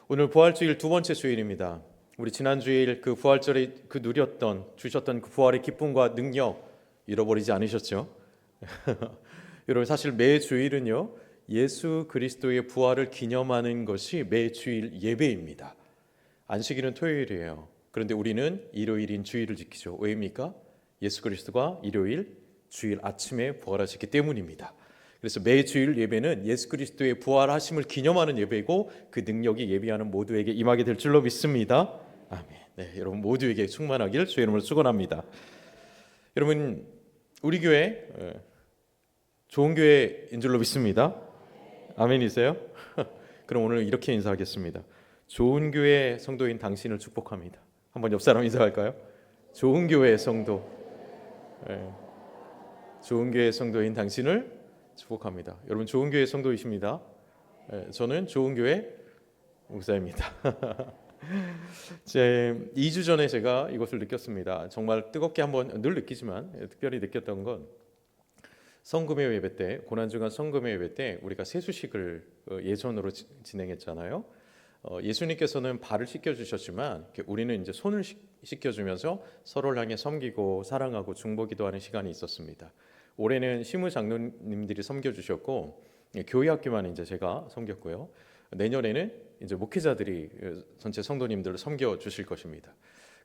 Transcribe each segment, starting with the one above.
오늘 부활주일 두 번째 주일입니다. 우리 지난주일 그 부활절에 주셨던 그 부활의 기쁨과 능력 잃어버리지 않으셨죠? 여러분, 사실 매 주일은요, 예수 그리스도의 부활을 기념하는 것이 매 주일 예배입니다. 안식일은 토요일이에요. 그런데 우리는 일요일인 주일을 지키죠. 왜입니까? 예수 그리스도가 일요일 주일 아침에 부활하셨기 때문입니다. 그래서 매 주일 예배는 예수 그리스도의 부활하심을 기념하는 예배이고, 그 능력이 예배하는 모두에게 임하게 될 줄로 믿습니다. 아멘. 네, 여러분 모두에게 충만하길 주의 이름으로 축원합니다. 여러분, 우리 교회 좋은 교회인 줄로 믿습니다. 아멘이세요? 그럼 오늘 이렇게 인사하겠습니다. 좋은 교회 성도인 당신을 축복합니다. 한번 옆 사람 인사할까요? 좋은 교회 성도, 좋은 교회 성도인 당신을 축복합니다. 여러분, 좋은 교회 성도이십니다. 저는 좋은 교회 목사입니다. 제 2주 전에 제가 이것을 느꼈습니다. 정말 뜨겁게 한번 늘 느끼지만 특별히 느꼈던 건 성금요 예배 때, 고난주간 성금요 예배 때 우리가 세수식을 예전으로 진행했잖아요. 예수님께서는 발을 씻겨주셨지만 우리는 이제 손을 씻겨주면서 서로를 향해 섬기고 사랑하고 중보기도하는 시간이 있었습니다. 올해는 시무 장로님들이 섬겨주셨고, 교회 학교만 이제 제가 섬겼고요. 내년에는 이제 목회자들이 전체 성도님들을 섬겨주실 것입니다.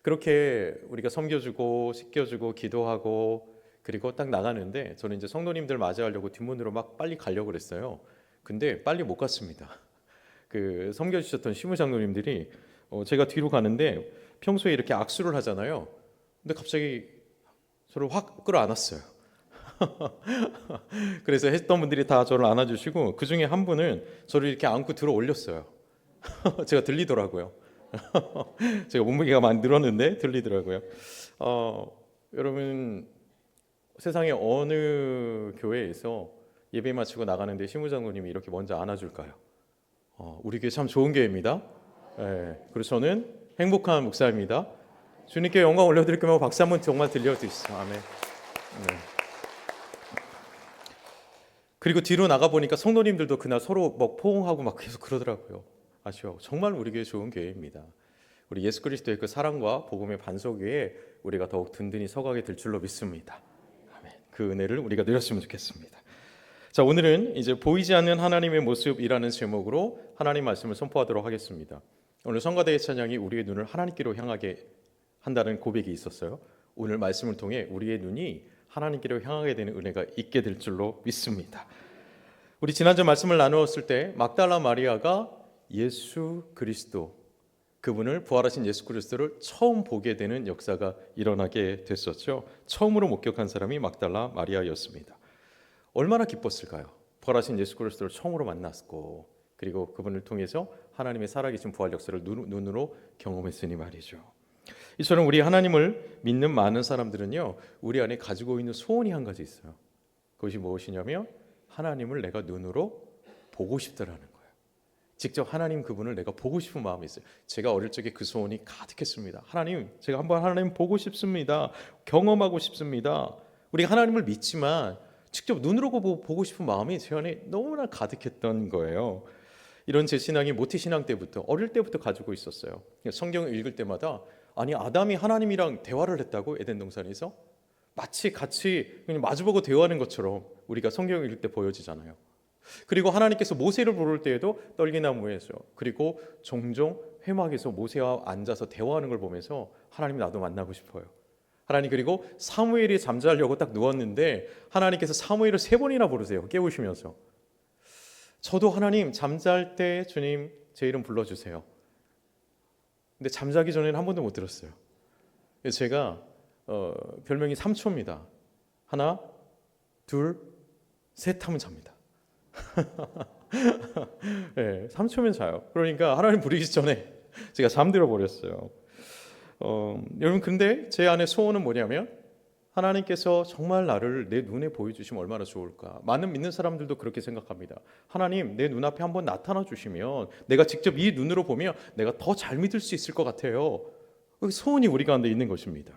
그렇게 우리가 섬겨주고 씻겨주고 기도하고, 그리고 딱 나가는데 저는 이제 성도님들 맞이하려고 뒷문으로 막 빨리 가려고 그랬어요. 근데 빨리 못 갔습니다. 그 섬겨주셨던 시무 장로님들이 제가 뒤로 가는데 평소에 이렇게 악수를 하잖아요. 근데 갑자기 저를 확 끌어안았어요. 그래서 했던 분들이 다 저를 안아주시고, 그 중에 한 분은 저를 이렇게 안고 들어 올렸어요. 제가 들리더라고요. 제가 몸무게가 많이 늘었는데 들리더라고요. 여러분, 세상에 어느 교회에서 예배 마치고 나가는데 시무장로님이 이렇게 먼저 안아줄까요? 우리 교회 참 좋은 교회입니다. 그래서 저는 행복한 목사입니다. 주님께 영광 올려드릴 거면 박수 한번 정말 들려주시죠. 아멘. 네. 그리고 뒤로 나가 보니까 성도님들도 그날 서로 막 포옹하고 막 계속 그러더라고요. 아쉬워. 정말 우리 교회 좋은 교회입니다. 우리 예수 그리스도의 그 사랑과 복음의 반석 위에 우리가 더욱 든든히 서가게 될 줄로 믿습니다. 아멘. 그 은혜를 우리가 누렸으면 좋겠습니다. 자, 오늘은 이제 보이지 않는 하나님의 모습이라는 제목으로 하나님 말씀을 선포하도록 하겠습니다. 오늘 성가대의 찬양이 우리의 눈을 하나님께로 향하게 한다는 고백이 있었어요. 오늘 말씀을 통해 우리의 눈이 하나님께로 향하게 되는 은혜가 있게 될 줄로 믿습니다. 우리 지난주 말씀을 나누었을 때 막달라 마리아가 예수 그리스도, 그분을 부활하신 예수 그리스도를 처음 보게 되는 역사가 일어나게 됐었죠. 처음으로 목격한 사람이 막달라 마리아였습니다. 얼마나 기뻤을까요? 부활하신 예수 그리스도를 처음으로 만났고, 그리고 그분을 통해서 하나님의 살아계신 부활 역사를 눈으로 경험했으니 말이죠. 이처럼 우리 하나님을 믿는 많은 사람들은요, 우리 안에 가지고 있는 소원이 한 가지 있어요. 그것이 무엇이냐면 하나님을 내가 눈으로 보고 싶다라는 거예요. 직접 하나님 그분을 내가 보고 싶은 마음이 있어요. 제가 어릴 적에 그 소원이 가득했습니다. 하나님, 제가 한번 하나님 보고 싶습니다. 경험하고 싶습니다. 우리가 하나님을 믿지만 직접 눈으로 보고 싶은 마음이 제 안에 너무나 가득했던 거예요. 이런 제 신앙이 모태신앙 때부터, 어릴 때부터 가지고 있었어요. 성경을 읽을 때마다, 아니, 아담이 하나님이랑 대화를 했다고? 에덴 동산에서? 마치 같이 그냥 마주보고 대화하는 것처럼 우리가 성경을 읽을 때 보여지잖아요. 그리고 하나님께서 모세를 부를 때에도 떨기나무에서, 그리고 종종 회막에서 모세와 앉아서 대화하는 걸 보면서 하나님, 나도 만나고 싶어요. 하나님, 그리고 사무엘이 잠자려고 딱 누웠는데 하나님께서 사무엘을 3번이나 부르세요. 깨우시면서. 저도 하나님, 잠잘 때 주님 제 이름 불러주세요. 근데 잠자기 전에는 한 번도 못 들었어요. 제가 별명이 3초입니다. 하나, 둘, 셋 하면 잡니다. 네, 3초면 자요. 그러니까 하나님 부르기 전에 제가 잠들어 버렸어요. 여러분, 근데 제 안에 소원은 뭐냐면, 하나님께서 정말 나를 내 눈에 보여주시면 얼마나 좋을까. 많은 믿는 사람들도 그렇게 생각합니다. 하나님, 내 눈앞에 한번 나타나 주시면, 내가 직접 이 눈으로 보면 내가 더 잘 믿을 수 있을 것 같아요. 소원이 우리 가운데 있는 것입니다.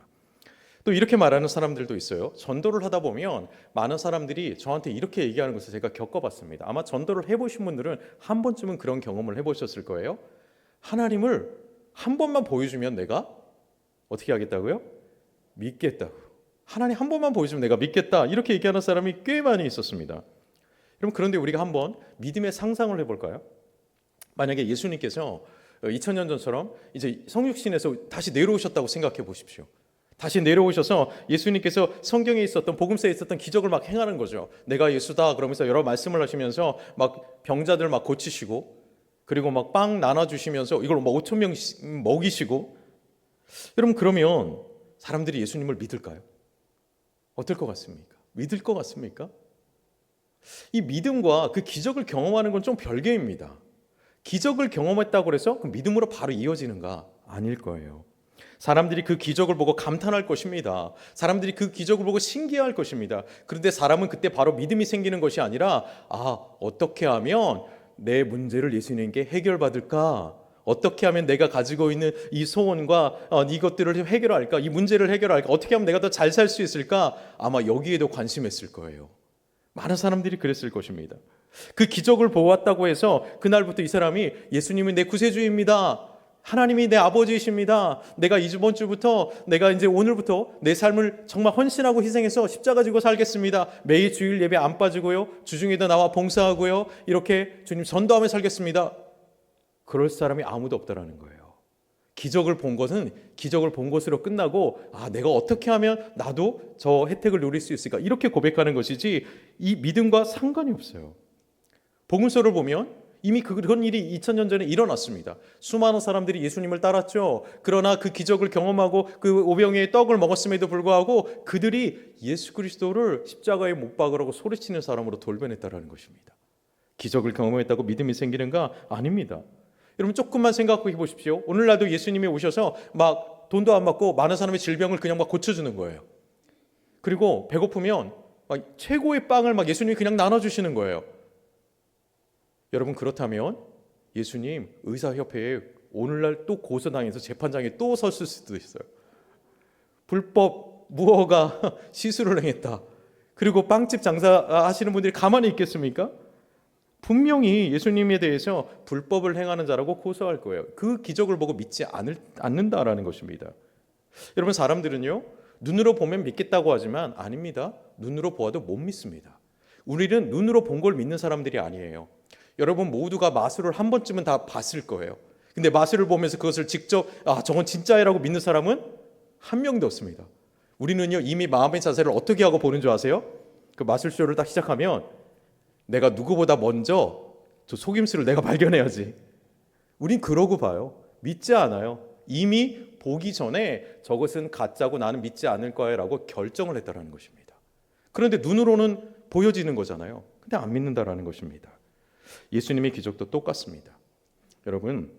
또 이렇게 말하는 사람들도 있어요. 전도를 하다 보면 많은 사람들이 저한테 이렇게 얘기하는 것을 제가 겪어봤습니다. 아마 전도를 해보신 분들은 한 번쯤은 그런 경험을 해보셨을 거예요. 하나님을 한 번만 보여주면 내가 어떻게 하겠다고요? 믿겠다고. 하나님 한 번만 보여주면 내가 믿겠다. 이렇게 얘기하는 사람이 꽤 많이 있었습니다. 여러분, 그런데 우리가 한번 믿음의 상상을 해볼까요? 만약에 예수님께서 2000년 전처럼 이제 성육신에서 다시 내려오셨다고 생각해 보십시오. 다시 내려오셔서 예수님께서 성경에 있었던, 복음서에 있었던 기적을 막 행하는 거죠. 내가 예수다 그러면서 여러 말씀을 하시면서 막 병자들 막 고치시고, 그리고 막 빵 나눠주시면서 이걸 막 5천 명 먹이시고. 여러분, 그러면 사람들이 예수님을 믿을까요? 어떨 것 같습니까? 믿을 것 같습니까? 이 믿음과 그 기적을 경험하는 건 좀 별개입니다. 기적을 경험했다고 해서 그 믿음으로 바로 이어지는가? 아닐 거예요. 사람들이 그 기적을 보고 감탄할 것입니다. 사람들이 그 기적을 보고 신기할 것입니다. 그런데 사람은 그때 바로 믿음이 생기는 것이 아니라, 어떻게 하면 내 문제를 예수님께 해결받을까? 어떻게 하면 내가 가지고 있는 이 소원과 이것들을 해결할까? 이 문제를 해결할까? 어떻게 하면 내가 더 잘 살 수 있을까? 아마 여기에도 관심했을 거예요. 많은 사람들이 그랬을 것입니다. 그 기적을 보았다고 해서 그날부터 이 사람이 예수님은 내 구세주입니다. 하나님이 내 아버지이십니다. 내가 이번 주부터, 내가 이제 오늘부터 내 삶을 정말 헌신하고 희생해서 십자가 지고 살겠습니다. 매일 주일 예배 안 빠지고요. 주중에도 나와 봉사하고요. 이렇게 주님 전도하며 살겠습니다. 그럴 사람이 아무도 없다라는 거예요. 기적을 본 것은 기적을 본 것으로 끝나고, 내가 어떻게 하면 나도 저 혜택을 누릴 수 있을까? 이렇게 고백하는 것이지 이 믿음과 상관이 없어요. 복음서를 보면 이미 그런 일이 2000년 전에 일어났습니다. 수많은 사람들이 예수님을 따랐죠. 그러나 그 기적을 경험하고 그 오병이의 떡을 먹었음에도 불구하고 그들이 예수 그리스도를 십자가에 못 박으라고 소리치는 사람으로 돌변했다라는 것입니다. 기적을 경험했다고 믿음이 생기는가? 아닙니다. 여러분, 조금만 생각해 보십시오. 오늘날도 예수님이 오셔서 막 돈도 안 받고 많은 사람의 질병을 그냥 막 고쳐주는 거예요. 그리고 배고프면 막 최고의 빵을 막 예수님이 그냥 나눠주시는 거예요. 여러분, 그렇다면 예수님 의사협회에 오늘날 또 고소당해서 재판장에 또 섰을 수도 있어요. 불법 무허가 시술을 행했다. 그리고 빵집 장사하시는 분들이 가만히 있겠습니까? 분명히 예수님에 대해서 불법을 행하는 자라고 고소할 거예요. 그 기적을 보고 믿지 않는다라는 것입니다. 여러분, 사람들은요, 눈으로 보면 믿겠다고 하지만 아닙니다. 눈으로 보아도 못 믿습니다. 우리는 눈으로 본 걸 믿는 사람들이 아니에요. 여러분 모두가 마술을 한 번쯤은 다 봤을 거예요. 근데 마술을 보면서 그것을 직접 저건 진짜라고 믿는 사람은 한 명도 없습니다. 우리는요, 이미 마음의 자세를 어떻게 하고 보는 줄 아세요? 그 마술쇼를 딱 시작하면 내가 누구보다 먼저 저 속임수를 내가 발견해야지. 우린 그러고 봐요. 믿지 않아요. 이미 보기 전에 저것은 가짜고 나는 믿지 않을 거야라고 결정을 했다라는 것입니다. 그런데 눈으로는 보여지는 거잖아요. 근데 안 믿는다라는 것입니다. 예수님의 기적도 똑같습니다. 여러분,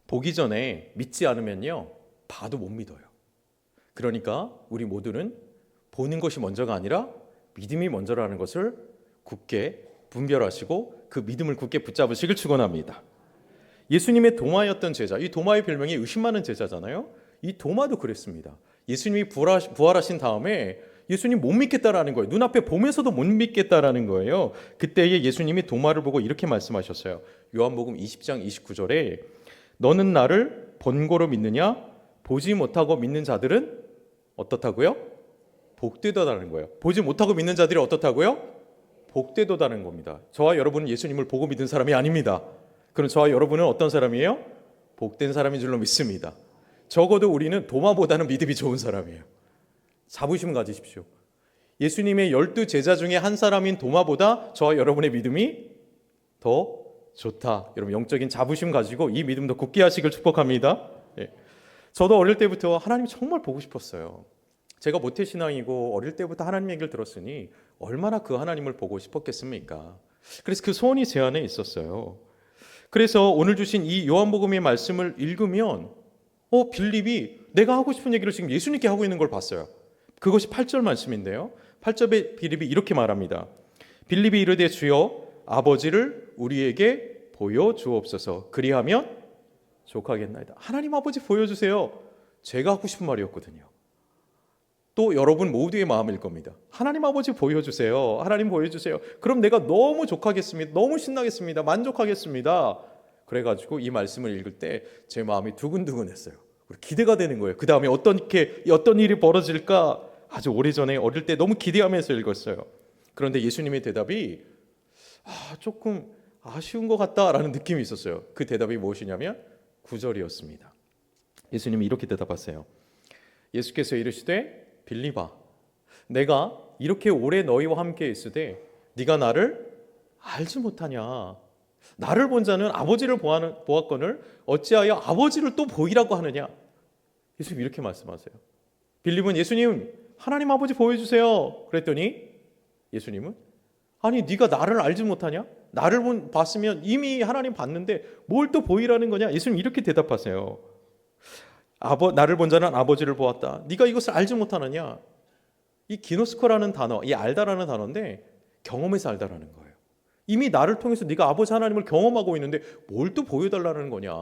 보기 전에 믿지 않으면요, 봐도 못 믿어요. 그러니까 우리 모두는 보는 것이 먼저가 아니라 믿음이 먼저라는 것을 굳게 분별하시고 그 믿음을 굳게 붙잡으시길 축원합니다. 예수님의 도마였던 제자, 이 도마의 별명이 의심 많은 제자잖아요. 이 도마도 그랬습니다. 예수님이 부활하신 다음에 예수님 못 믿겠다라는 거예요. 눈앞에 보면서도 못 믿겠다라는 거예요. 그때에 예수님이 도마를 보고 이렇게 말씀하셨어요. 요한복음 20장 29절에 너는 나를 본고로 믿느냐? 보지 못하고 믿는 자들은 어떻다고요? 복되다라는 거예요. 보지 못하고 믿는 자들이 어떻다고요? 복되도다는 겁니다. 저와 여러분은 예수님을 보고 믿은 사람이 아닙니다. 그럼 저와 여러분은 어떤 사람이에요? 복된 사람인 줄로 믿습니다. 적어도 우리는 도마보다는 믿음이 좋은 사람이에요. 자부심 가지십시오. 예수님의 12 제자 중에 한 사람인 도마보다 저와 여러분의 믿음이 더 좋다. 여러분, 영적인 자부심 가지고 이 믿음도 굳게 하시길 축복합니다. 저도 어릴 때부터 하나님 정말 보고 싶었어요. 제가 모태신앙이고 어릴 때부터 하나님 얘기를 들었으니 얼마나 그 하나님을 보고 싶었겠습니까? 그래서 그 소원이 제 안에 있었어요. 그래서 오늘 주신 이 요한복음의 말씀을 읽으면 빌립이 내가 하고 싶은 얘기를 지금 예수님께 하고 있는 걸 봤어요. 그것이 8절 말씀인데요. 8절에 빌립이 이렇게 말합니다. 빌립이 이르되 주여 아버지를 우리에게 보여주옵소서. 그리하면 족하겠나이다. 하나님 아버지 보여주세요. 제가 하고 싶은 말이었거든요. 또 여러분 모두의 마음일 겁니다. 하나님 아버지 보여주세요. 하나님 보여주세요. 그럼 내가 너무 족하겠습니다. 너무 신나겠습니다. 만족하겠습니다. 그래가지고 이 말씀을 읽을 때 제 마음이 두근두근했어요. 기대가 되는 거예요. 그 다음에 어떤 일이 벌어질까 아주 오래전에 어릴 때 너무 기대하면서 읽었어요. 그런데 예수님의 대답이 조금 아쉬운 것 같다라는 느낌이 있었어요. 그 대답이 무엇이냐면 9절이었습니다. 예수님이 이렇게 대답하세요. 예수께서 이르시되 빌립아, 내가 이렇게 오래 너희와 함께 있으되 네가 나를 알지 못하냐? 나를 본 자는 아버지를 보았거늘 어찌하여 아버지를 또 보이라고 하느냐? 예수님 이렇게 말씀하세요. 빌립은 예수님 하나님 아버지 보여주세요. 그랬더니 예수님은 아니 네가 나를 알지 못하냐? 나를 봤으면 이미 하나님 봤는데 뭘 또 보이라는 거냐? 예수님 이렇게 대답하세요. 나를 본 자는 아버지를 보았다. 네가 이것을 알지 못하느냐? 이 기노스코라는 단어, 이 알다라는 단어인데 경험에서 알다라는 거예요. 이미 나를 통해서 네가 아버지 하나님을 경험하고 있는데 뭘 또 보여달라는 거냐?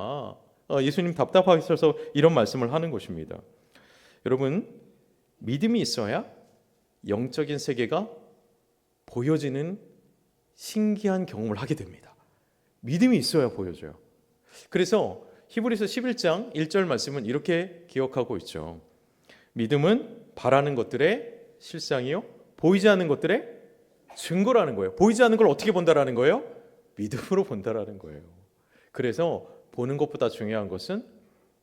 예수님 답답하셔서 이런 말씀을 하는 것입니다. 여러분, 믿음이 있어야 영적인 세계가 보여지는 신기한 경험을 하게 됩니다. 믿음이 있어야 보여져요. 그래서 히브리서 11장 1절 말씀은 이렇게 기억하고 있죠. 믿음은 바라는 것들의 실상이요 보이지 않는 것들의 증거라는 거예요. 보이지 않는 걸 어떻게 본다라는 거예요? 믿음으로 본다라는 거예요. 그래서 보는 것보다 중요한 것은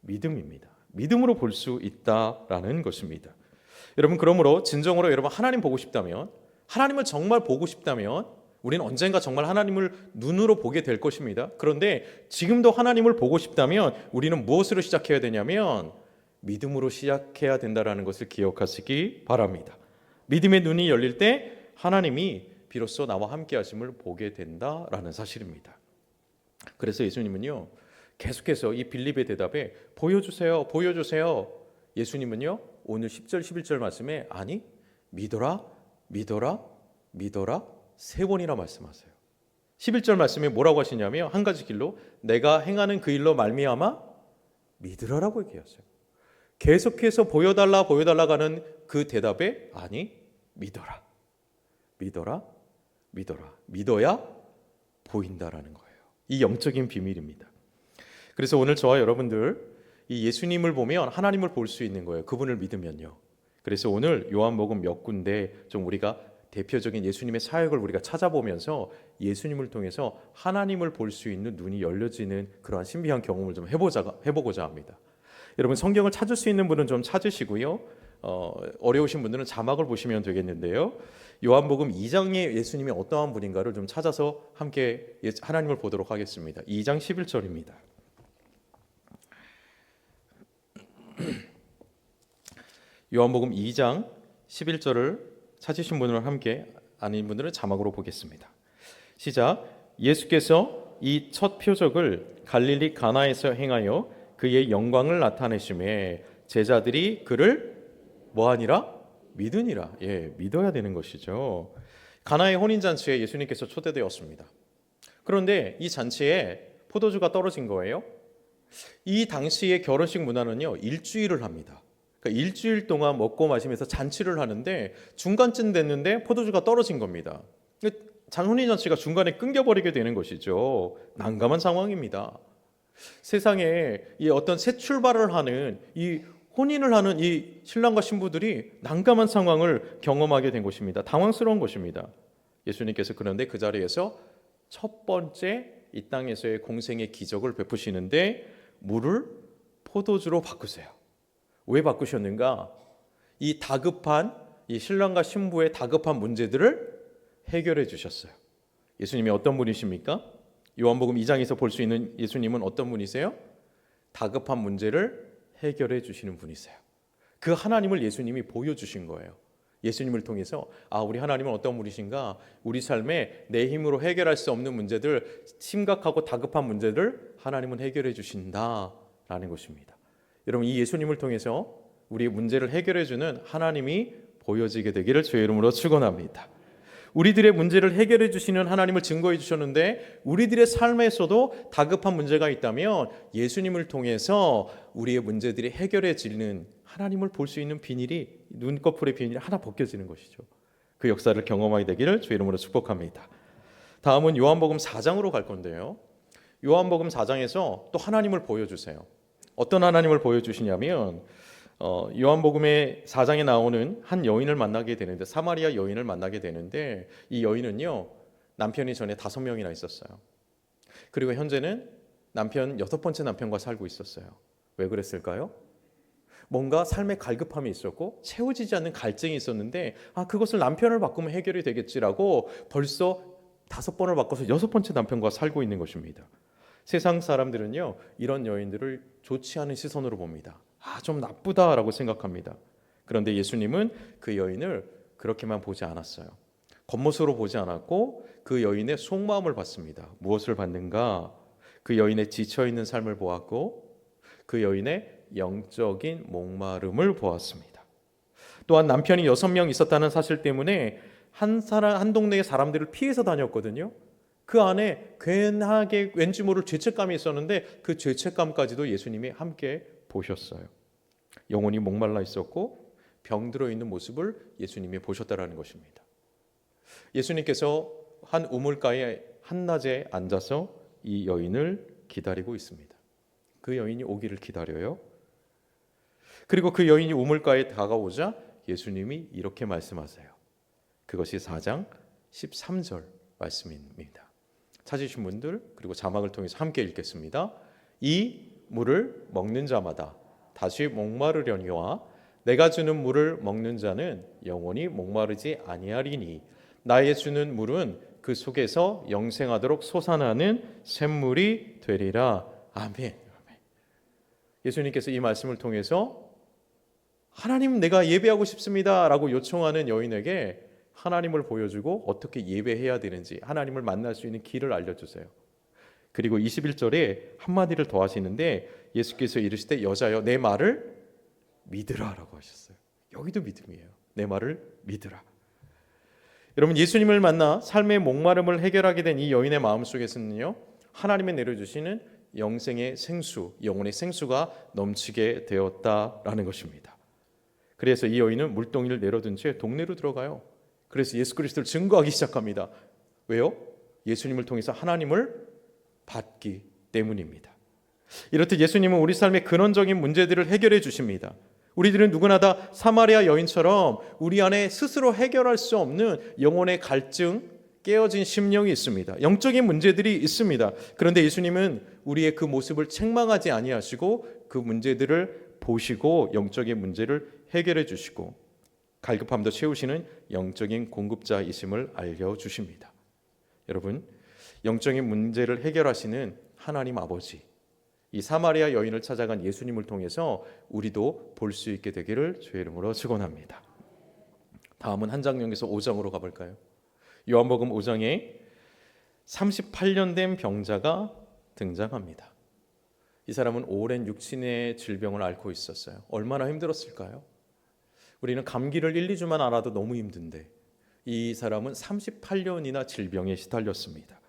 믿음입니다. 믿음으로 볼 수 있다라는 것입니다. 여러분, 그러므로 진정으로 여러분 하나님 보고 싶다면, 하나님을 정말 보고 싶다면 우리는 언젠가 정말 하나님을 눈으로 보게 될 것입니다. 그런데 지금도 하나님을 보고 싶다면 우리는 무엇으로 시작해야 되냐면 믿음으로 시작해야 된다는 것을 기억하시기 바랍니다. 믿음의 눈이 열릴 때 하나님이 비로소 나와 함께 하심을 보게 된다라는 사실입니다. 그래서 예수님은요 계속해서 이 빌립의 대답에 보여주세요, 보여주세요. 예수님은요 오늘 10절 11절 말씀에 아니 믿어라, 믿어라, 믿어라 3번이나 말씀하세요. 11절 말씀에 뭐라고 하시냐면 한 가지 길로 내가 행하는 그 일로 말미암아 믿으라라고 얘기하세요. 계속해서 보여달라 하는 그 대답에 아니 믿어라, 믿어라, 믿어라. 믿어야 보인다라는 거예요. 이 영적인 비밀입니다. 그래서 오늘 저와 여러분들 이 예수님을 보면 하나님을 볼 수 있는 거예요. 그분을 믿으면요. 그래서 오늘 요한복음 몇 군데 좀 우리가 대표적인 예수님의 사역을 우리가 찾아보면서 예수님을 통해서 하나님을 볼 수 있는 눈이 열려지는 그러한 신비한 경험을 좀 해보고자 합니다. 여러분 성경을 찾을 수 있는 분은 좀 찾으시고요. 어려우신 분들은 자막을 보시면 되겠는데요. 요한복음 2장에 예수님이 어떠한 분인가를 좀 찾아서 함께 하나님을 보도록 하겠습니다. 2장 11절입니다. 요한복음 2장 11절을 찾으신 분은 함께, 아닌 분들은 자막으로 보겠습니다. 시작. 예수께서 이 첫 표적을 갈릴리 가나에서 행하여 그의 영광을 나타내심에 제자들이 그를 뭐하니라? 믿으니라. 믿어야 되는 것이죠. 가나의 혼인잔치에 예수님께서 초대되었습니다. 그런데 이 잔치에 포도주가 떨어진 거예요. 이 당시의 결혼식 문화는요 일주일을 합니다. 그러니까 일주일 동안 먹고 마시면서 잔치를 하는데 중간쯤 됐는데 포도주가 떨어진 겁니다. 혼인잔치가 중간에 끊겨버리게 되는 것이죠. 난감한 상황입니다. 세상에 이 어떤 새 출발을 하는 이 혼인을 하는 이 신랑과 신부들이 난감한 상황을 경험하게 된 것입니다. 당황스러운 것입니다. 예수님께서 그런데 그 자리에서 첫 번째 이 땅에서의 공생의 기적을 베푸시는데 물을 포도주로 바꾸세요. 왜 바꾸셨는가? 이 다급한 이 신랑과 신부의 다급한 문제들을 해결해 주셨어요. 예수님이 어떤 분이십니까? 요한복음 2장에서 볼 수 있는 예수님은 어떤 분이세요? 다급한 문제를 해결해 주시는 분이세요. 그 하나님을 예수님이 보여주신 거예요. 예수님을 통해서 우리 하나님은 어떤 분이신가? 우리 삶에 내 힘으로 해결할 수 없는 문제들, 심각하고 다급한 문제를 하나님은 해결해 주신다라는 것입니다. 여러분 이 예수님을 통해서 우리의 문제를 해결해 주는 하나님이 보여지게 되기를 주의 이름으로 축원합니다. 우리들의 문제를 해결해 주시는 하나님을 증거해 주셨는데 우리들의 삶에서도 다급한 문제가 있다면 예수님을 통해서 우리의 문제들이 해결해지는 하나님을 볼 수 있는 비닐이, 눈꺼풀의 비닐이 하나 벗겨지는 것이죠. 그 역사를 경험하게 되기를 주의 이름으로 축복합니다. 다음은 요한복음 4장으로 갈 건데요. 요한복음 4장에서 또 하나님을 보여주세요. 어떤 하나님을 보여주시냐면 요한복음의 4장에 나오는 한 여인을 만나게 되는데, 사마리아 여인을 만나게 되는데, 이 여인은요 남편이 전에 5명이나 있었어요. 그리고 현재는 남편 6번째 남편과 살고 있었어요. 왜 그랬을까요? 뭔가 삶의 갈급함이 있었고 채워지지 않는 갈증이 있었는데, 그것을 남편을 바꾸면 해결이 되겠지라고 벌써 5번을 바꿔서 6번째 남편과 살고 있는 것입니다. 세상 사람들은요 이런 여인들을 좋지 않은 시선으로 봅니다. 좀 나쁘다라고 생각합니다. 그런데 예수님은 그 여인을 그렇게만 보지 않았어요. 겉모습으로 보지 않았고 그 여인의 속마음을 봤습니다. 무엇을 봤는가? 그 여인의 지쳐있는 삶을 보았고 그 여인의 영적인 목마름을 보았습니다. 또한 남편이 6명 있었다는 사실 때문에 한 동네의 사람들을 피해서 다녔거든요. 그 안에 괜하게 왠지 모를 죄책감이 있었는데 그 죄책감까지도 예수님이 함께 보셨어요. 영혼이 목말라 있었고 병들어 있는 모습을 예수님이 보셨다라는 것입니다. 예수님께서 한 우물가에 한낮에 앉아서 이 여인을 기다리고 있습니다. 그 여인이 오기를 기다려요. 그리고 그 여인이 우물가에 다가오자 예수님이 이렇게 말씀하세요. 그것이 4장 13절 말씀입니다. 찾으신 분들 그리고 자막을 통해서 함께 읽겠습니다. 이 물을 먹는 자마다 다시 목마르려니와 내가 주는 물을 먹는 자는 영원히 목마르지 아니하리니 나의 주는 물은 그 속에서 영생하도록 솟아나는 샘물이 되리라. 아멘. 예수님께서 이 말씀을 통해서 하나님 내가 예배하고 싶습니다 라고 요청하는 여인에게 하나님을 보여주고 어떻게 예배해야 되는지 하나님을 만날 수 있는 길을 알려주세요. 그리고 21절에 한마디를 더 하시는데 예수께서 이르시되 여자여 내 말을 믿으라 라고 하셨어요. 여기도 믿음이에요. 내 말을 믿으라. 여러분 예수님을 만나 삶의 목마름을 해결하게 된 이 여인의 마음속에서는요 하나님이 내려주시는 영생의 생수, 영혼의 생수가 넘치게 되었다라는 것입니다. 그래서 이 여인은 물동이를 내려둔 채 동네로 들어가요. 그래서 예수 그리스도를 증거하기 시작합니다. 왜요? 예수님을 통해서 하나님을 받기 때문입니다. 이렇듯 예수님은 우리 삶의 근원적인 문제들을 해결해 주십니다. 우리들은 누구나 다 사마리아 여인처럼 우리 안에 스스로 해결할 수 없는 영혼의 갈증, 깨어진 심령이 있습니다. 영적인 문제들이 있습니다. 그런데 예수님은 우리의 그 모습을 책망하지 아니하시고 그 문제들을 보시고 영적인 문제를 해결해 주시고 갈급함도 채우시는 영적인 공급자이심을 알려주십니다. 여러분, 영적인 문제를 해결하시는 하나님 아버지, 이 사마리아 여인을 찾아간 예수님을 통해서 우리도 볼 수 있게 되기를 주의 이름으로 축원합니다. 다음은 한 장면에서 5장으로 가볼까요? 요한복음 5장에 38년 된 병자가 등장합니다. 이 사람은 오랜 육신의 질병을 앓고 있었어요. 얼마나 힘들었을까요? 우리는 감기를 1, 2주만 알아도 너무 힘든데 이 사람은 38년이나 질병에 시달렸습니다.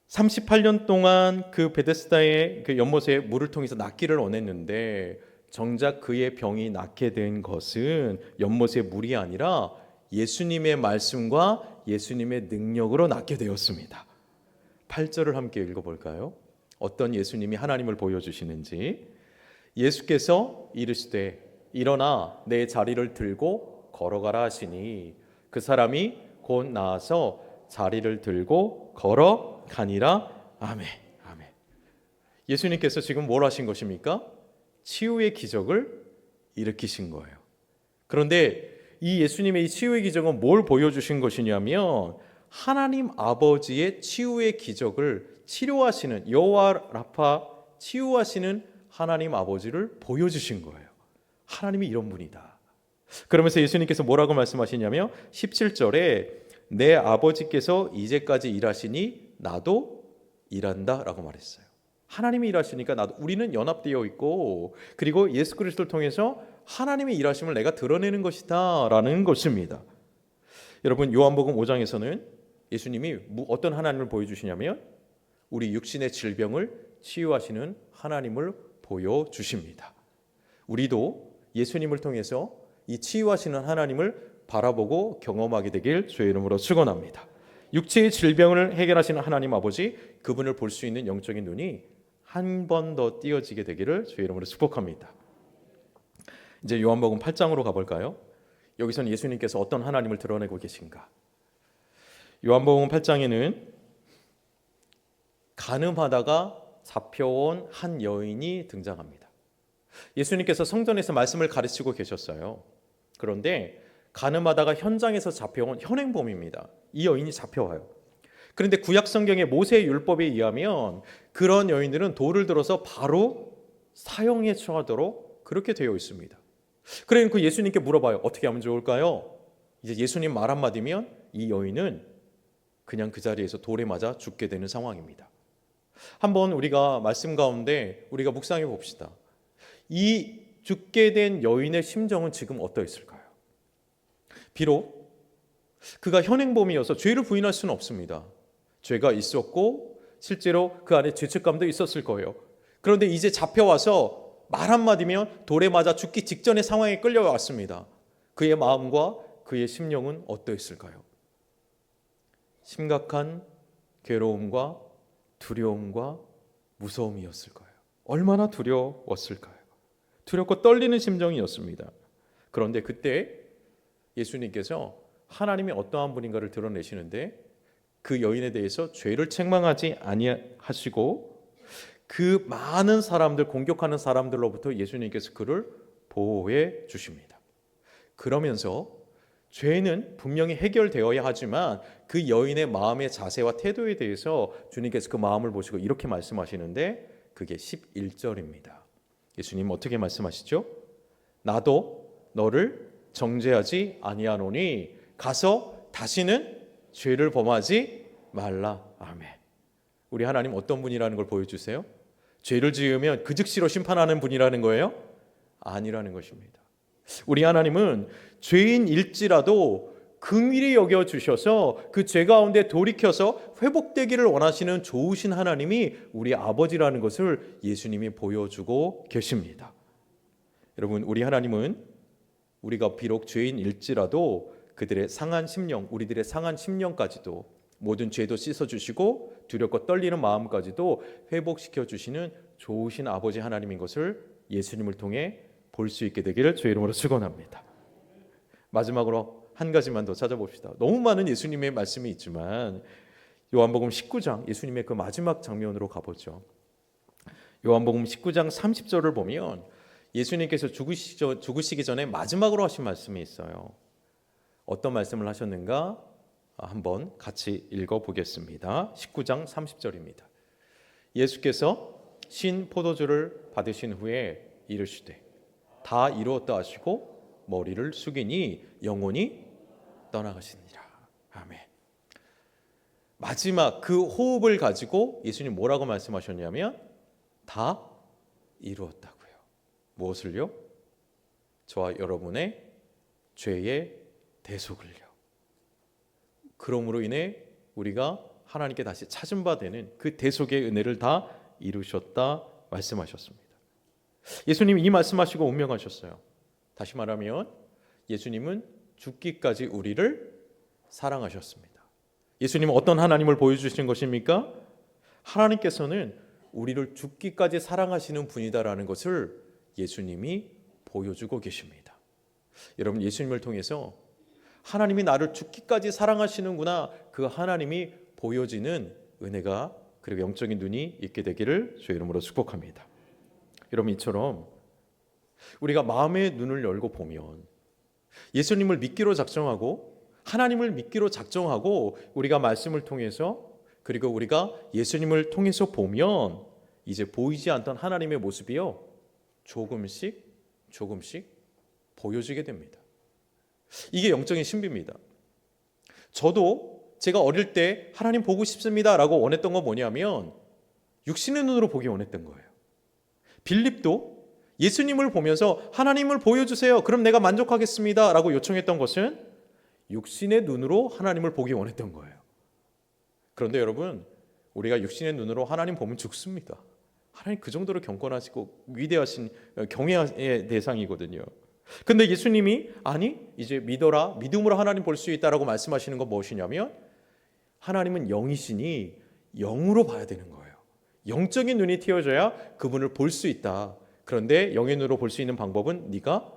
38년 동안 그 베데스다의 그 연못에 물을 통해서 낫기를 원했는데 정작 그의 병이 낫게 된 것은 연못의 물이 아니라 예수님의 말씀과 예수님의 능력으로 낫게 되었습니다. 8절을 함께 읽어볼까요? 어떤 예수님이 하나님을 보여주시는지. 예수께서 이르시되 일어나 내 자리를 들고 걸어가라 하시니 그 사람이 곧 나아서 자리를 들고 걸어가니라. 아멘. 아멘. 예수님께서 지금 뭘 하신 것입니까? 치유의 기적을 일으키신 거예요. 그런데 이 예수님의 이 치유의 기적은 뭘 보여주신 것이냐면 하나님 아버지의 치유의 기적을 치료하시는 여호와 라파 치유하시는 하나님 아버지를 보여주신 거예요. 하나님이 이런 분이다. 그러면서 예수님께서 뭐라고 말씀하시냐면 17절에 내 아버지께서 이제까지 일하시니 나도 일한다 라고 말했어요. 하나님이 일하시니까 우리는 연합되어 있고 그리고 예수 그리스도를 통해서 하나님의 일하심을 내가 드러내는 것이다 라는 것입니다. 여러분 요한복음 5장에서는 예수님이 어떤 하나님을 보여주시냐면 우리 육신의 질병을 치유하시는 하나님을 보여주십니다. 우리도 예수님을 통해서 이 치유하시는 하나님을 바라보고 경험하게 되길 주의 이름으로 축원합니다. 육체의 질병을 해결하시는 하나님 아버지, 그분을 볼 수 있는 영적인 눈이 한 번 더 띄어지게 되기를 주의 이름으로 축복합니다. 이제 요한복음 8장으로 가볼까요? 여기서는 예수님께서 어떤 하나님을 드러내고 계신가? 요한복음 8장에는 간음하다가 잡혀온 한 여인이 등장합니다. 예수님께서 성전에서 말씀을 가르치고 계셨어요. 그런데 간음하다가 현장에서 잡혀온 현행범입니다. 이 여인이 잡혀와요. 그런데 구약 성경의 모세의 율법에 의하면 그런 여인들은 돌을 들어서 바로 사형에 처하도록 그렇게 되어 있습니다. 그러니까 그 예수님께 물어봐요. 어떻게 하면 좋을까요? 이제 예수님 말 한마디면 이 여인은 그냥 그 자리에서 돌에 맞아 죽게 되는 상황입니다. 한번 우리가 말씀 가운데 우리가 묵상해 봅시다. 이 죽게 된 여인의 심정은 지금 어떠했을까요? 비록 그가 현행범이어서 죄를 부인할 수는 없습니다. 죄가 있었고 실제로 그 안에 죄책감도 있었을 거예요. 그런데 이제 잡혀와서 말 한마디면 돌에 맞아 죽기 직전의 상황에 끌려왔습니다. 그의 마음과 그의 심령은 어떠했을까요? 심각한 괴로움과 두려움과 무서움이었을 거예요. 얼마나 두려웠을까요? 두렵고 떨리는 심정이었습니다. 그런데 그때 예수님께서 하나님이 어떠한 분인가를 드러내시는데 그 여인에 대해서 죄를 책망하지 아니하시고 그 많은 사람들, 공격하는 사람들로부터 예수님께서 그를 보호해 주십니다. 그러면서 죄는 분명히 해결되어야 하지만 그 여인의 마음의 자세와 태도에 대해서 주님께서 그 마음을 보시고 이렇게 말씀하시는데 그게 11절입니다. 예수님 어떻게 말씀하시죠? 나도 너를 정죄하지 아니하노니 가서 다시는 죄를 범하지 말라. 아멘. 우리 하나님 어떤 분이라는 걸 보여주세요? 죄를 지으면 그 즉시로 심판하는 분이라는 거예요? 아니라는 것입니다. 우리 하나님은 죄인일지라도 긍휼히 여겨주셔서 그 죄 가운데 돌이켜서 회복되기를 원하시는 좋으신 하나님이 우리 아버지라는 것을 예수님이 보여주고 계십니다. 여러분, 우리 하나님은 우리가 비록 죄인일지라도 그들의 상한 심령, 우리들의 상한 심령까지도 모든 죄도 씻어주시고 두렵고 떨리는 마음까지도 회복시켜 주시는 좋으신 아버지 하나님인 것을 예수님을 통해 볼 수 있게 되기를 주의 이름으로 축원합니다. 마지막으로 한 가지만 더 찾아봅시다. 너무 많은 예수님의 말씀이 있지만 요한복음 19장 예수님의 그 마지막 장면으로 가보죠. 요한복음 19장 30절을 보면 예수님께서 죽으시기 전에 마지막으로 하신 말씀이 있어요. 어떤 말씀을 하셨는가? 한번 같이 읽어보겠습니다. 19장 30절입니다. 예수께서 신 포도주를 받으신 후에 이르시되 다 이루었다 하시고 머리를 숙이니 영혼이 떠나가시니라. 아멘. 마지막 그 호흡을 가지고 예수님 뭐라고 말씀하셨냐면 다 이루었다고요. 무엇을요? 저와 여러분의 죄의 대속을요. 그러므로 인해 우리가 하나님께 다시 찾은 바 되는 그 대속의 은혜를 다 이루셨다 말씀하셨습니다. 예수님이 이 말씀하시고 운명하셨어요. 다시 말하면 예수님은 죽기까지 우리를 사랑하셨습니다. 예수님은 어떤 하나님을 보여주신 것입니까? 하나님께서는 우리를 죽기까지 사랑하시는 분이다라는 것을 예수님이 보여주고 계십니다. 여러분, 예수님을 통해서 하나님이 나를 죽기까지 사랑하시는구나, 그 하나님이 보여지는 은혜가 그리고 영적인 눈이 있게 되기를 주의 이름으로 축복합니다. 여러분, 이처럼 우리가 마음의 눈을 열고 보면 예수님을 믿기로 작정하고 하나님을 믿기로 작정하고 우리가 말씀을 통해서 그리고 우리가 예수님을 통해서 보면 이제 보이지 않던 하나님의 모습이요 조금씩 보여지게 됩니다. 이게 영적인 신비입니다. 저도 제가 어릴 때 하나님 보고 싶습니다 라고 원했던 건 뭐냐면 육신의 눈으로 보기 원했던 거예요. 빌립도 예수님을 보면서 하나님을 보여주세요, 그럼 내가 만족하겠습니다 라고 요청했던 것은 육신의 눈으로 하나님을 보기 원했던 거예요. 그런데 여러분, 우리가 육신의 눈으로 하나님 보면 죽습니다. 하나님 그 정도로 경건하시고 위대하신 경외의 대상이거든요. 근데 예수님이 아니 이제 믿어라, 믿음으로 하나님 볼 수 있다라고 말씀하시는 건 무엇이냐면 하나님은 영이시니 영으로 봐야 되는 거예요. 영적인 눈이 띄어져야 그분을 볼 수 있다. 그런데 영의 눈으로 볼 수 있는 방법은 네가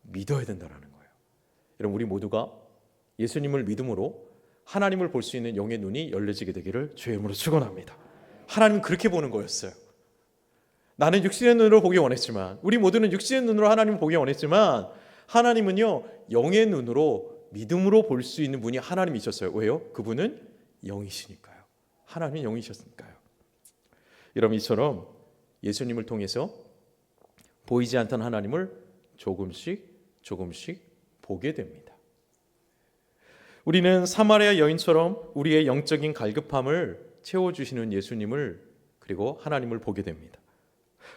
믿어야 된다라는 거예요. 여러분, 우리 모두가 예수님을 믿음으로 하나님을 볼 수 있는 영의 눈이 열려지게 되기를 주의 이름으로 축원합니다. 하나님은 그렇게 보는 거였어요. 나는 육신의 눈으로 보기 원했지만, 우리 모두는 육신의 눈으로 하나님을 보기 원했지만, 하나님은요 영의 눈으로 믿음으로 볼 수 있는 분이 하나님이셨어요. 왜요? 그분은 영이시니까요. 하나님은 영이셨으니까요. 여러분, 이처럼 예수님을 통해서 보이지 않던 하나님을 조금씩 보게 됩니다. 우리는 사마리아 여인처럼 우리의 영적인 갈급함을 채워주시는 예수님을, 그리고 하나님을 보게 됩니다.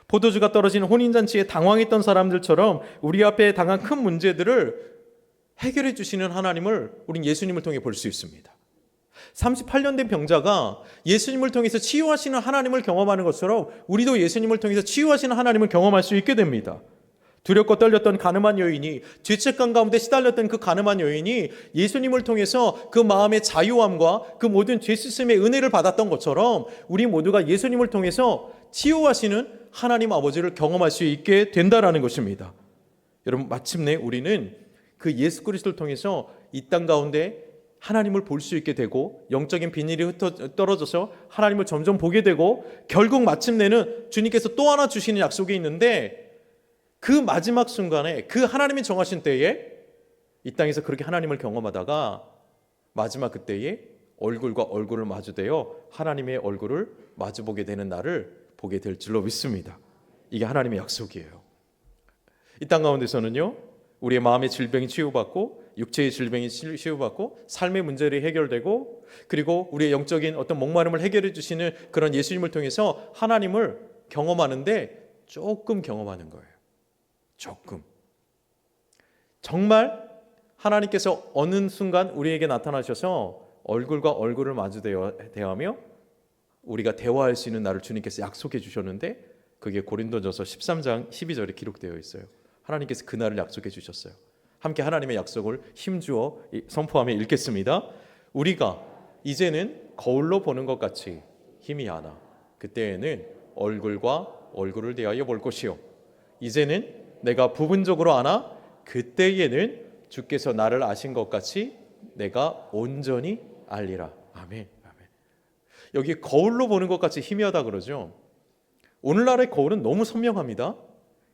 포도주가 떨어진 혼인잔치에 당황했던 사람들처럼 우리 앞에 당한 큰 문제들을 해결해 주시는 하나님을 우린 예수님을 통해 볼 수 있습니다. 38년 된 병자가 예수님을 통해서 치유하시는 하나님을 경험하는 것처럼 우리도 예수님을 통해서 치유하시는 하나님을 경험할 수 있게 됩니다. 두렵고 떨렸던 가늠한 여인이, 죄책감 가운데 시달렸던 그 가늠한 여인이 예수님을 통해서 그 마음의 자유함과 그 모든 죄 씻음의 은혜를 받았던 것처럼 우리 모두가 예수님을 통해서 치유하시는 하나님 아버지를 경험할 수 있게 된다라는 것입니다. 여러분, 마침내 우리는 그 예수 그리스도를 통해서 이 땅 가운데 하나님을 볼 수 있게 되고, 영적인 비닐이 떨어져서 하나님을 점점 보게 되고, 결국 마침내는 주님께서 또 하나 주시는 약속이 있는데, 그 마지막 순간에, 그 하나님이 정하신 때에 이 땅에서 그렇게 하나님을 경험하다가 마지막 그때에 얼굴과 얼굴을 마주대어 하나님의 얼굴을 마주보게 되는 날을 보게 될 줄로 믿습니다. 이게 하나님의 약속이에요. 이 땅 가운데서는요, 우리의 마음의 질병이 치유받고, 육체의 질병이 치유받고, 삶의 문제들이 해결되고, 그리고 우리의 영적인 어떤 목마름을 해결해 주시는 그런 예수님을 통해서 하나님을 경험하는데 조금 경험하는 거예요. 조금. 정말 하나님께서 어느 순간 우리에게 나타나셔서 얼굴과 얼굴을 마주 대하며 우리가 대화할 수 있는 날을 주님께서 약속해 주셨는데, 그게 고린도전서 13장 12절에 기록되어 있어요. 하나님께서 그 날을 약속해 주셨어요. 함께 하나님의 약속을 힘주어 선포하며 읽겠습니다. 우리가 이제는 거울로 보는 것 같이 희미하나 그때에는 얼굴과 얼굴을 대하여 볼 것이요, 이제는 내가 부분적으로 아나 그때에는 주께서 나를 아신 것 같이 내가 온전히 알리라. 아멘. 아멘. 여기 거울로 보는 것 같이 희미하다 그러죠. 오늘날의 거울은 너무 선명합니다.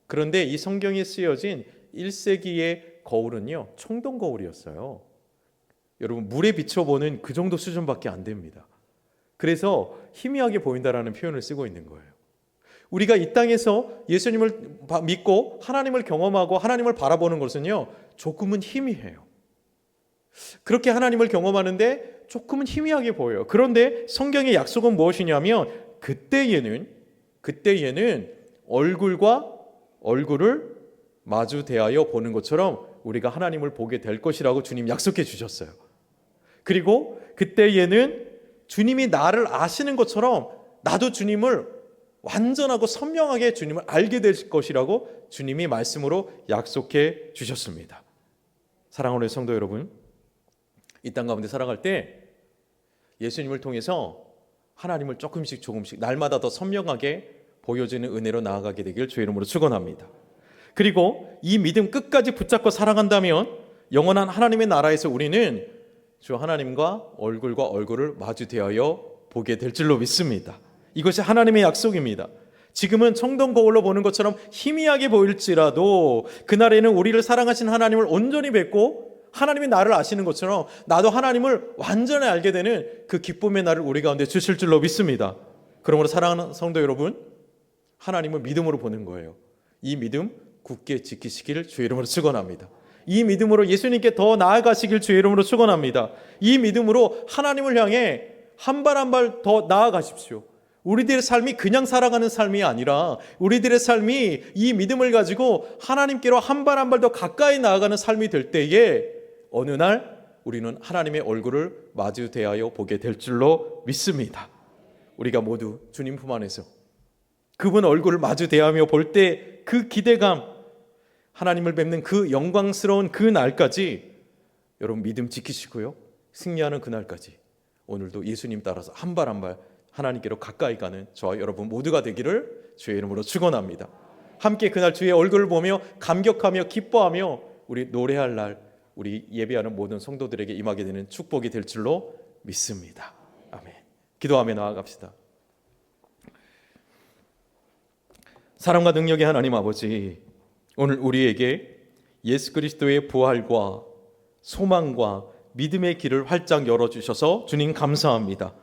그런데 이 성경에 쓰여진 1세기의 거울은요, 청동 거울이었어요. 여러분, 물에 비춰보는 그 정도 수준밖에 안 됩니다. 그래서 희미하게 보인다라는 표현을 쓰고 있는 거예요. 우리가 이 땅에서 예수님을 믿고 하나님을 경험하고 하나님을 바라보는 것은요, 조금은 희미해요. 그렇게 하나님을 경험하는데 조금은 희미하게 보여요. 그런데 성경의 약속은 무엇이냐면 그때에는 얼굴과 얼굴을 마주 대하여 보는 것처럼 우리가 하나님을 보게 될 것이라고 주님 약속해 주셨어요. 그리고 그때에는 주님이 나를 아시는 것처럼 나도 주님을 완전하고 선명하게 주님을 알게 될 것이라고 주님이 말씀으로 약속해 주셨습니다. 사랑하는 성도 여러분, 이 땅 가운데 살아갈 때 예수님을 통해서 하나님을 조금씩 날마다 더 선명하게 보여지는 은혜로 나아가게 되길 주의 이름으로 축원합니다. 그리고 이 믿음 끝까지 붙잡고 살아간다면 영원한 하나님의 나라에서 우리는 주 하나님과 얼굴과 얼굴을 마주 대하여 보게 될 줄로 믿습니다. 이것이 하나님의 약속입니다. 지금은 청동 거울로 보는 것처럼 희미하게 보일지라도 그날에는 우리를 사랑하신 하나님을 온전히 뵙고 하나님이 나를 아시는 것처럼 나도 하나님을 완전히 알게 되는 그 기쁨의 날을 우리 가운데 주실 줄로 믿습니다. 그러므로 사랑하는 성도 여러분, 하나님을 믿음으로 보는 거예요. 이 믿음 굳게 지키시기를 주의 이름으로 축원합니다. 이 믿음으로 예수님께 더 나아가시길 주의 이름으로 축원합니다. 이 믿음으로 하나님을 향해 한 발 한 발 더 나아가십시오. 우리들의 삶이 그냥 살아가는 삶이 아니라 우리들의 삶이 이 믿음을 가지고 하나님께로 한 발 한 발 더 가까이 나아가는 삶이 될 때에 어느 날 우리는 하나님의 얼굴을 마주 대하여 보게 될 줄로 믿습니다. 우리가 모두 주님 품 안에서 그분 얼굴을 마주 대하며 볼 때 그 기대감, 하나님을 뵙는 그 영광스러운 그 날까지 여러분 믿음 지키시고요, 승리하는 그날까지 오늘도 예수님 따라서 한 발 한 발 하나님께로 가까이 가는 저와 여러분 모두가 되기를 주의 이름으로 축원합니다. 함께 그날 주의 얼굴을 보며 감격하며 기뻐하며 우리 노래할 날 우리 예배하는 모든 성도들에게 임하게 되는 축복이 될 줄로 믿습니다. 아멘. 기도하며 나아갑시다. 사랑과 능력의 하나님 아버지, 오늘 우리에게 예수 그리스도의 부활과 소망과 믿음의 길을 활짝 열어주셔서 주님 감사합니다.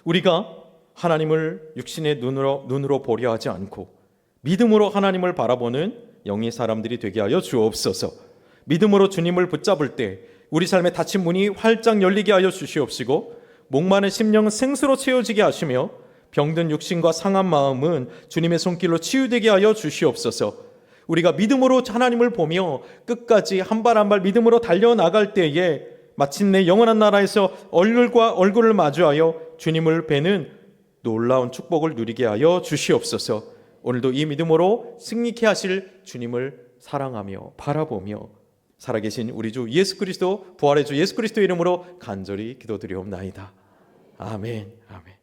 우리가 하나님을 육신의 눈으로 보려 하지 않고 믿음으로 하나님을 바라보는 영의 사람들이 되게 하여 주옵소서. 믿음으로 주님을 붙잡을 때 우리 삶의 닫힌 문이 활짝 열리게 하여 주시옵시고 목마른 심령은 생수로 채워지게 하시며 병든 육신과 상한 마음은 주님의 손길로 치유되게 하여 주시옵소서. 우리가 믿음으로 하나님을 보며 끝까지 한 발 한 발 믿음으로 달려나갈 때에 마침내 영원한 나라에서 얼굴과 얼굴을 마주하여 주님을 뵈는 놀라운 축복을 누리게 하여 주시옵소서. 오늘도 이 믿음으로 승리케 하실 주님을 사랑하며 바라보며 살아계신 우리 주 예수 그리스도, 부활의 주 예수 그리스도 이름으로 간절히 기도드리옵나이다. 아멘. 아멘.